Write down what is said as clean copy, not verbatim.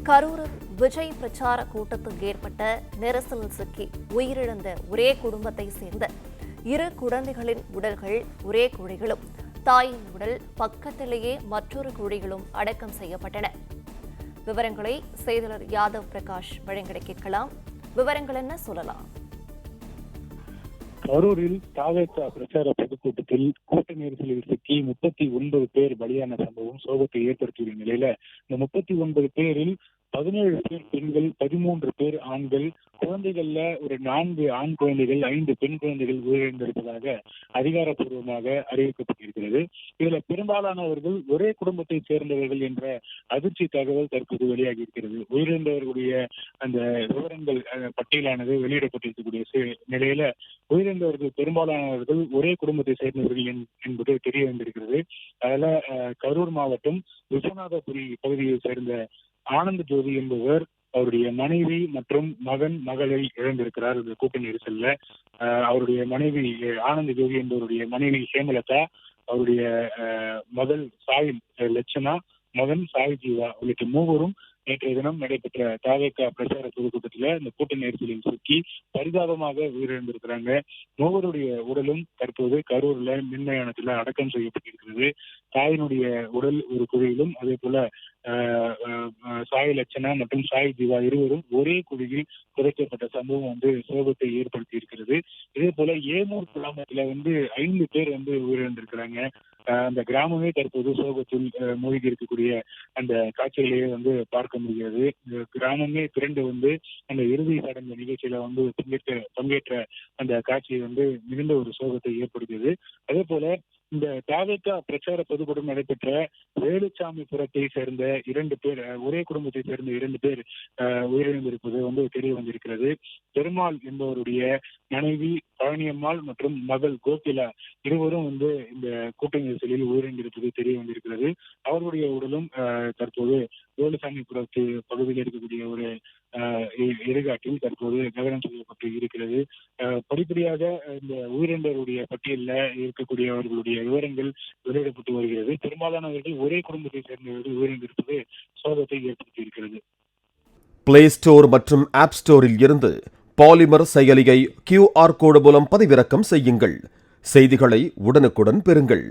கரூரில் விஜய் பிரச்சார கூட்டத்தில் ஏற்பட்ட நெரிசலில் சிக்கி உயிரிழந்த ஒரே குடும்பத்தை சேர்ந்த 2 குழந்தைகளின் உடல்கள் ஒரே குழிகளும், தாயின் உடல் பக்கத்திலேயே மற்றொரு குழிகளும் அடக்கம் செய்யப்பட்டன. விவரங்களை செய்தியாளர் யாதவ் பிரகாஷ் வழங்கிட கேட்கலாம். விவரங்கள் என்ன சொல்லலாம்? கரூரில் தாவேகா பிரச்சார பொதுக்கூட்டத்தில் கூட்ட நெரிசலில் சிக்கி 39 பேர் பலியான சம்பவம் சோகத்தை ஏற்படுத்தியுள்ள நிலையில இந்த 39 பேரில் 17 பேர் பெண்கள், 13 பேர் ஆண்கள், குழந்தைகள்ல ஒரு 4 ஆண் குழந்தைகள், 5 பெண் குழந்தைகள் உயிரிழந்திருப்பதாக அதிகாரப்பூர்வமாக அறிவிக்கப்பட்டிருக்கிறது. இதுல பெரும்பாலானவர்கள் ஒரே குடும்பத்தை சேர்ந்தவர்கள் என்ற அதிர்ச்சி தகவல் தற்போது வெளியாகி இருக்கிறது. உயிரிழந்தவர்களுடைய அந்த விவரங்கள் பட்டியலானது வெளியிடப்பட்டிருக்கக்கூடிய நிலையில உயிரிழந்தவர்கள் பெரும்பாலானவர்கள் ஒரே குடும்பத்தை சேர்ந்தவர்கள் என்பது தெரிய வந்திருக்கிறது. அதுல கரூர் மாவட்டம் விஸ்வநாதபுரி பகுதியை சேர்ந்த ஆனந்த் ஜோதி என்பவர் அவருடைய மனைவி மற்றும் மகளை இழந்திருக்கிறார். இந்த கூட்ட நெரிசல்ல அவருடைய மனைவி ஆனந்த் ஜோதி என்பவருடைய மனைவி ஹேமலதா, அவருடைய மகள் சாய் லட்சணா, மகன் சாய் ஜீவா உள்ளிட்ட 3 நேற்றைய தினம் நடைபெற்ற தாவேகா பிரச்சார பொதுக்கூட்டத்துல இந்த கூட்ட நெரிசலில் சிக்கி பரிதாபமாக உயிரிழந்திருக்கிறாங்க. 3 உடலும் தற்போது கரூர்ல மின்மயானத்துல அடக்கம் செய்யப்பட்டிருக்கிறது. தாயினுடைய உடல் ஒரு குழியிலும், அதே போல சாய் லட்சணா மற்றும் சாய் ஜீவா இருவரும் ஒரே குழியில் புதைக்கப்பட்ட சம்பவம் சோகத்தை ஏற்படுத்தி இருக்கிறது. இதே போல ஏமூர் கிராமத்துல 5 பேர் உயிரிழந்திருக்கிறாங்க. அந்த கிராமமே தற்போது சோகத்தில் மூழ்கி இருக்கக்கூடிய அந்த காட்சிகளையே பார்க்க முடியாது. கிராமமே திரண்டு அந்த இறுதி சடங்கு நிகழ்ச்சியில பங்கேற்ற அந்த காட்சி மிகுந்த ஒரு சோகத்தை ஏற்படுத்தியது. அதே போல இந்த தாவேகா பிரச்சார பொதுக்கூட்டம் நடைபெற்ற வேலுச்சாமிபுரத்தை சேர்ந்த 2 பேர், ஒரே குடும்பத்தை சேர்ந்த 2 பேர் உயிரிழந்திருப்பது தெரிய வந்திருக்கிறது. பெருமாள் என்பவருடைய மனைவி பழனியம்மாள் மற்றும் மகள் கோகிலா இருவரும் இந்த கூட்ட நெரிசலில் உயிரிழந்திருப்பது தெரிய வந்திருக்கிறது. அவர்களுடைய உடலும் தற்போது வேலுசாமிபுரத்து பகுதியில் இருக்கக்கூடிய ஒரு இடுகாட்டில் தற்போது தகனம் செய்யப்பட்டு இருக்கிறது. படிப்படியாக இந்த உயிரிழந்தவருடைய பட்டியலில் இருக்கக்கூடியவர்களுடைய விவரங்கள் வெளியிடப்பட்டு வருகிறது. பெரும்பாலானவர்கள் ஒரே குடும்பத்தை சேர்ந்தவர்கள் உயிரிழந்திருப்பது சோகத்தை ஏற்படுத்தி இருக்கிறது. பிளே ஸ்டோர் மற்றும் ஆப் ஸ்டோரில் இருந்து பாலிமர் செயலியை QR கோடு மூலம் பதிவிறக்கம் செய்யுங்கள். செய்திகளை உடனுக்குடன் பெறுங்கள்.